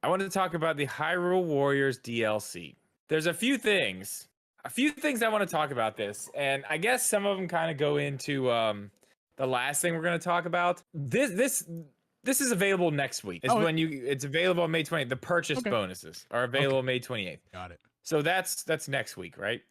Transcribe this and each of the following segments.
I want to talk about the Hyrule Warriors DLC. There's a few things I want to talk about this, and I guess some of them kind of go into the last thing we're going to talk about. This is available next week. It's Oh, when it's available on May 20th. The purchase Okay. bonuses are available May 28th. got it. So that's next week, right?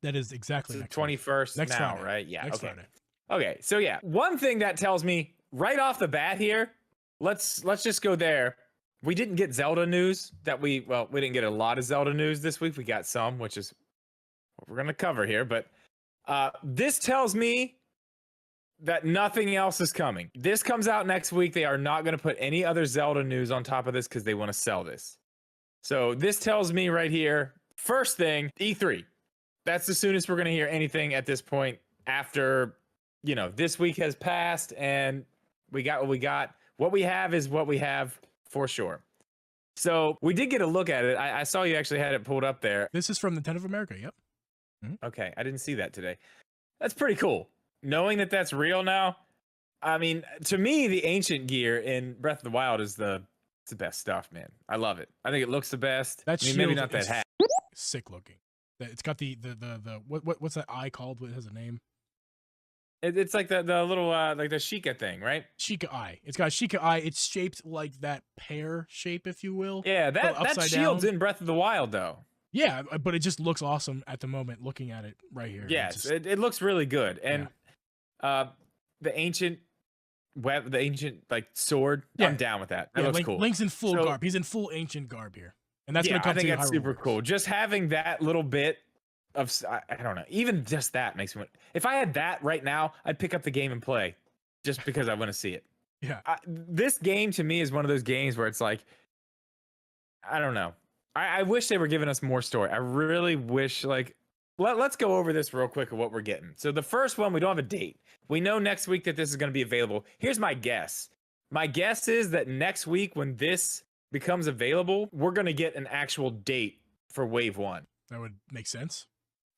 That is exactly It's the next week. 21st Next now, Friday. right? Yeah. Next Okay. Friday. Okay. So yeah, one thing that tells me right off the bat here, let's just go there. We didn't get Zelda news we didn't get a lot of Zelda news this week. We got some, which is what we're going to cover here, but this tells me that nothing else is coming. This comes out next week. They are not going to put any other Zelda news on top of this because they want to sell this. So this tells me right here, first thing, E3. That's the soonest we're going to hear anything at this point after, this week has passed and we got what we got. What we have is what we have for sure. So we did get a look at it. I saw you actually had it pulled up there. This is from Nintendo of America. Yep. Okay, I didn't see that today. That's pretty cool. Knowing that that's real now. I mean, to me, the ancient gear in Breath of the Wild is it's the best stuff, man. I love it. I think it looks the best. That maybe shield not that is hat. sick looking. It's got the what's that eye called? What has a name? It's like the little like the Sheikah thing, right? Sheikah eye. It's got a Sheikah eye. It's shaped like that pear shape, if you will. Yeah, that upside shield's down. in Breath of the Wild, though. Yeah, but it just looks awesome at the moment. Looking at it right here. Yes, it looks really good, and the ancient like sword. Yeah. I'm down with that. That looks cool. Link's in full garb. He's in full ancient garb here, and that's yeah, gonna come. I think to that's Hyrule super Warriors. cool. Just having that little bit of I don't know, even just that makes me. If I had that right now, I'd pick up the game and play, just because I want to see it. Yeah. This game to me is one of those games where it's like, I don't know. I wish they were giving us more story. I really wish, like, let's go over this real quick of what we're getting. So the first one, we don't have a date. We know next week that this is going to be available. Here's my guess. My guess is that next week when this becomes available, we're going to get an actual date for Wave 1. That would make sense.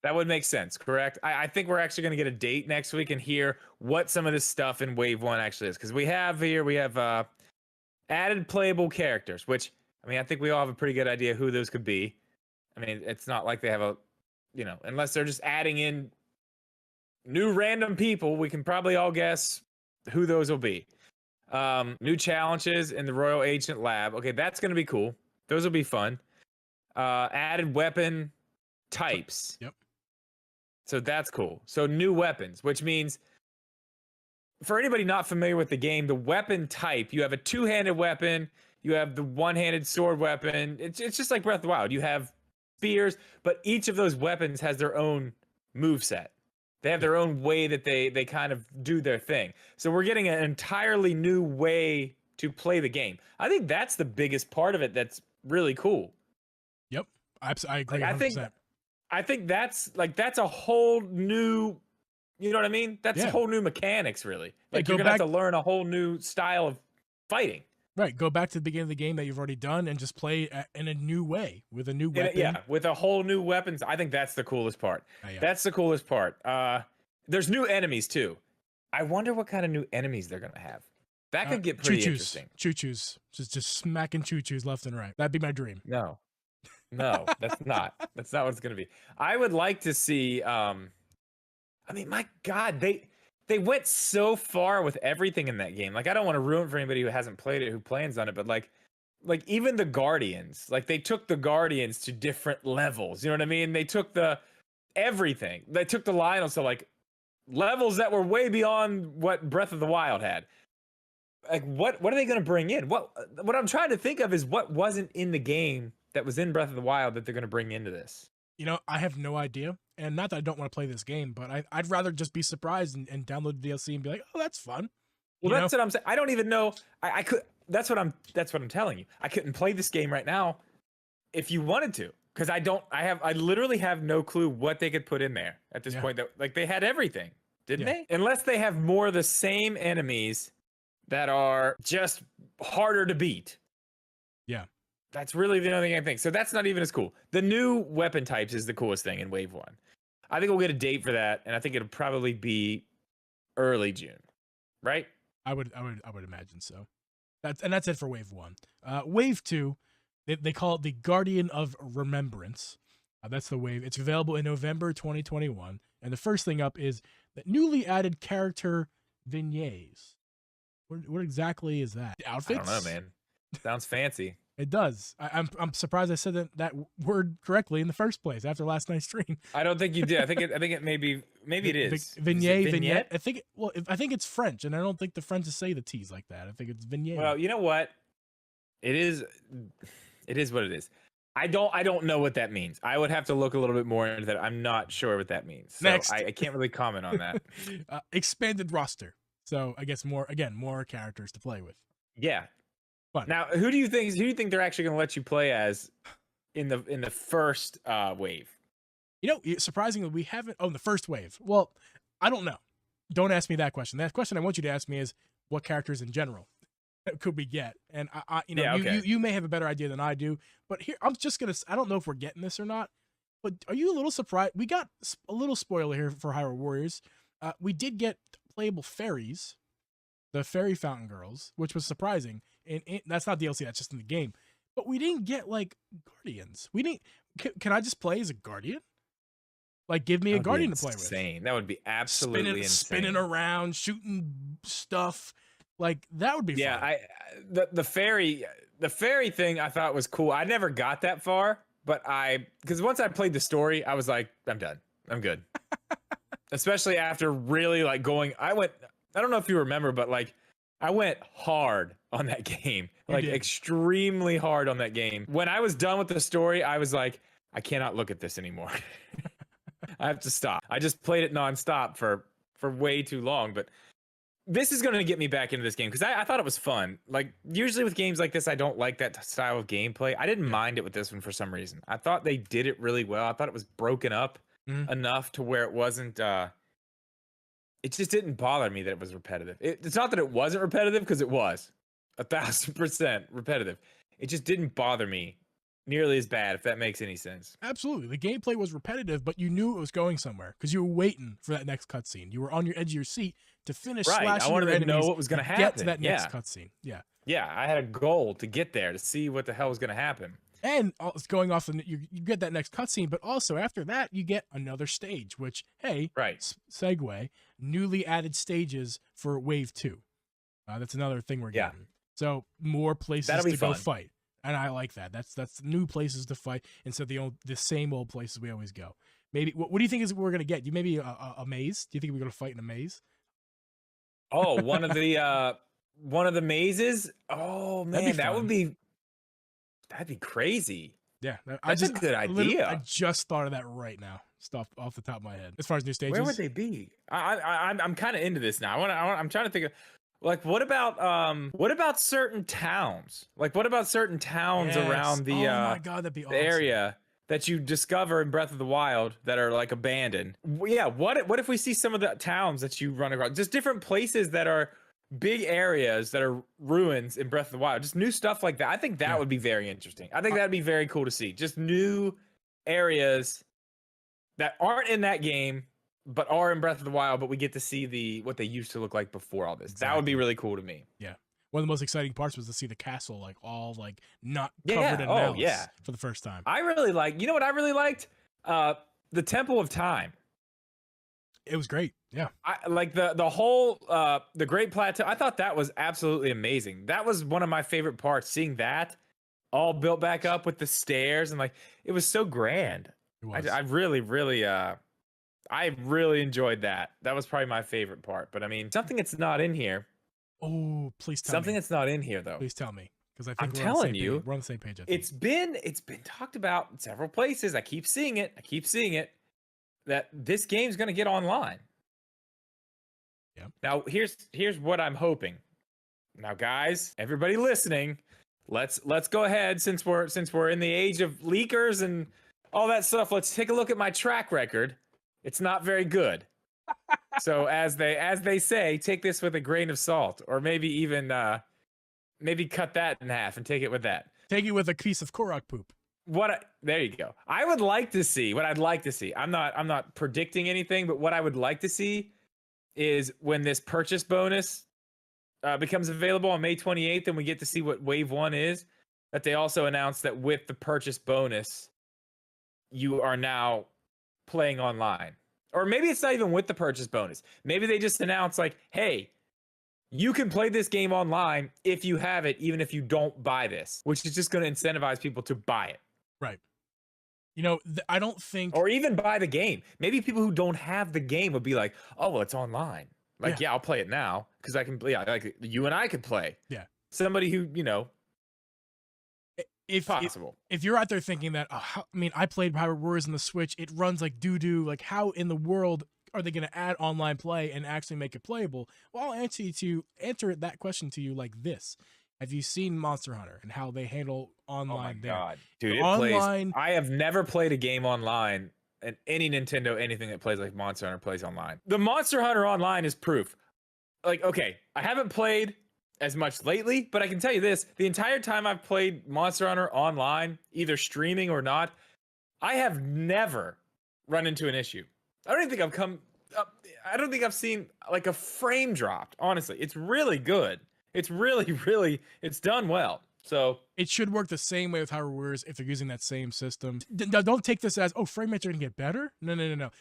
That would make sense, correct? I think we're actually going to get a date next week and hear what some of this stuff in Wave 1 actually is. Because we have added playable characters, which, I mean, I think we all have a pretty good idea who those could be. I mean, it's not like they have unless they're just adding in new random people, we can probably all guess who those will be. New challenges in the Royal Ancient Lab. Okay, that's going to be cool. Those will be fun. Added weapon types. Yep. So that's cool. So new weapons, which means for anybody not familiar with the game, the weapon type, you have a two-handed weapon, you have the one-handed sword weapon. It's just like Breath of the Wild. You have spears, but each of those weapons has their own moveset. They have their own way that they kind of do their thing. So we're getting an entirely new way to play the game. I think that's the biggest part of it that's really cool. Yep. I agree. Like, I think that's a whole new, you know what I mean? That's a whole new mechanics, really. Like, you're going to have to learn a whole new style of fighting. Right. Go back to the beginning of the game that you've already done and just play in a new way with a new weapon. Yeah, with a whole new weapons. I think that's the coolest part. Yeah. That's the coolest part. There's new enemies, too. I wonder what kind of new enemies they're going to have. That could get pretty interesting. Choo-choos. Just smacking choo-choos left and right. That'd be my dream. No, that's not. That's not what it's going to be. I would like to see, I mean, my God, they went so far with everything in that game. Like, I don't want to ruin it for anybody who hasn't played it, who plans on it, but like even the Guardians, like they took the Guardians to different levels. You know what I mean? They took everything. They took the Lionels to like levels that were way beyond what Breath of the Wild had. Like, what are they going to bring in? What I'm trying to think of is what wasn't in the game that was in Breath of the Wild that they're going to bring into this. You know, I have no idea. And not that I don't want to play this game, but I'd rather just be surprised and download the DLC and be like, oh, that's fun. Well, that's what I'm saying. I don't even know. I could. That's what I'm telling you. I couldn't play this game right now if you wanted to, because I literally have no clue what they could put in there at this point. That, like, they had everything, didn't they? Unless they have more of the same enemies that are just harder to beat. Yeah. That's really the only thing I think. So that's not even as cool. The new weapon types is the coolest thing in Wave 1. I think we'll get a date for that, and I think it'll probably be early June. Right? I would imagine so. That's it for Wave 1. Wave 2, they call it the Guardian of Remembrance. That's the wave. It's available in November 2021. And the first thing up is the newly added character vignettes. What exactly is that? The outfits? I don't know, man. Sounds fancy. It does. I'm surprised I said that word correctly in the first place after last night's stream. I don't think you did. I think it maybe it is. Vignette. I think I think it's French, and I don't think the French say the T's like that. I think it's vignette. Well, you know what? It is what it is. I don't know what that means. I would have to look a little bit more into that. I'm not sure what that means. So Next. I can't really comment on that. Expanded roster. So I guess more characters to play with. Yeah. Fun. Now, who do you think they're actually going to let you play as in the first wave? You know, surprisingly, we haven't. Oh, the first wave. Well, I don't know. Don't ask me that question. That question I want you to ask me is what characters in general could we get? And I you know, Yeah, okay. you may have a better idea than I do. But here, I'm just gonna. I don't know if we're getting this or not. But are you a little surprised? We got a little spoiler here for Hyrule Warriors. We did get playable fairies, the fairy fountain girls, which was surprising. And that's not DLC. That's just in the game. But we didn't get like guardians. We didn't. Can I just play as a guardian? Like, give me a guardian to play with. Insane. That would be absolutely insane. Spinning around, shooting stuff. Like, that would be yeah, fun. The fairy thing I thought was cool. I never got that far, but because once I played the story, I was like, I'm done. I'm good. Especially after really like going, I don't know if you remember, but like I went hard on that game, like extremely hard on that game. When I was done with the story, I was like, I cannot look at this anymore. I have to stop. I just played it nonstop for way too long, but this is going to get me back into this game because I thought it was fun. Like usually with games like this, I don't like that style of gameplay. I didn't mind it with this one for some reason. I thought they did it really well. I thought it was broken up enough to where it wasn't, it just didn't bother me that it was repetitive. It's not that it wasn't repetitive because it was 1,000% repetitive. It just didn't bother me nearly as bad, if that makes any sense. Absolutely. The gameplay was repetitive, but you knew it was going somewhere because you were waiting for that next cutscene. You were on your edge of your seat to finish slashing your enemies. I wanted to know what was going to happen. Get to that next cutscene. Yeah. Yeah, I had a goal to get there to see what the hell was going to happen. And going off, you get that next cutscene, but also after that, you get another stage, which, hey, segue, newly added stages for Wave 2. That's another thing we're getting. So more places to go fight. And I like that. That's new places to fight instead of the same old places we always go. Maybe what do you think is we're gonna get? Maybe a maze? Do you think we're gonna fight in a maze? Oh, one of the mazes. Oh man, that'd be crazy. Yeah, that's a good idea. I just thought of that right now. Stuff off the top of my head. As far as new stages, where would they be? I'm kind of into this now. I'm trying to think of. Like, what about certain towns? Like, what about certain towns around the my God, that'd be awesome. The area that you discover in Breath of the Wild that are like abandoned? Yeah, what if we see some of the towns that you run across, just different places that are big areas that are ruins in Breath of the Wild, just new stuff like that. I think that would be very interesting. I think that'd be very cool to see. Just new areas that aren't in that game, but are in Breath of the Wild, but we get to see what they used to look like before all this. Exactly. That would be really cool to me. Yeah. One of the most exciting parts was to see the castle, like all like not covered in malice for the first time. I really like, you know what I really liked? The Temple of Time. It was great. Yeah. I like the whole the Great Plateau. I thought that was absolutely amazing. That was one of my favorite parts, seeing that all built back up with the stairs, and like it was so grand. It was. I really enjoyed that. That was probably my favorite part. But I mean, something that's not in here. Oh, please tell me. Something that's not in here, though. Please tell me, because I think we're on the same page. It's been talked about in several places. I keep seeing it. That this game's gonna get online. Yeah. Now here's what I'm hoping. Now, guys, everybody listening, let's go ahead since we're in the age of leakers and all that stuff. Let's take a look at my track record. It's not very good. So as they say, take this with a grain of salt, or maybe even maybe cut that in half and take it with that. Take it with a piece of Korok poop. There you go. What I'd like to see. I'm not predicting anything, but what I would like to see is when this purchase bonus becomes available on May 28th, and we get to see what Wave 1 is, that they also announced that with the purchase bonus, you are now playing online. Or maybe it's not even with the purchase bonus. Maybe they just announced like, hey, you can play this game online if you have it, even if you don't buy this, which is just going to incentivize people to buy it. Right. You know, I don't think... Or even buy the game. Maybe people who don't have the game would be like, oh, well, it's online. Like, yeah, I'll play it now because I can play. Yeah, like you and I could play. Yeah. Somebody who, you know, if possible. If you're out there thinking that, I mean, I played Hyrule Warriors on the Switch. It runs like doo-doo. Like, how in the world are they going to add online play and actually make it playable? Well, I'll answer that question to you like this. Have you seen Monster Hunter and how they handle online? Oh my god, dude! Online. I have never played a game online, and any Nintendo anything that plays like Monster Hunter plays online. The Monster Hunter Online is proof. Like, okay, I haven't played as much lately, but I can tell you this: the entire time I've played Monster Hunter Online, either streaming or not, I have never run into an issue. I don't even think I don't think I've seen like a frame dropped. Honestly, it's really good. It's really, it's done well. So it should work the same way with Hyrule Warriors if they're using that same system. Don't take this as, oh, frame rates are going to get better. No.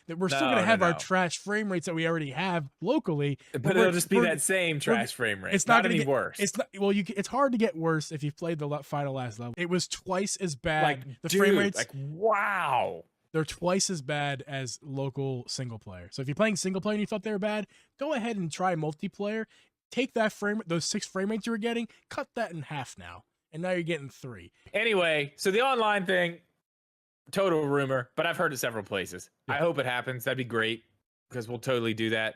We're still going to have our trash frame rates that we already have locally. But it'll just be that same trash frame rate. It's not any worse. It's not, well, it's hard to get worse if you've played the final last level. It was twice as bad. Like, the frame rates. Like, wow. They're twice as bad as local single player. So if you're playing single player and you thought they were bad, go ahead and try multiplayer. Take that those 6 frame rates you were getting, cut that in half now, and now you're getting 3. Anyway, so the online thing, total rumor, but I've heard it several places. Yeah. I hope it happens. That'd be great because we'll totally do that.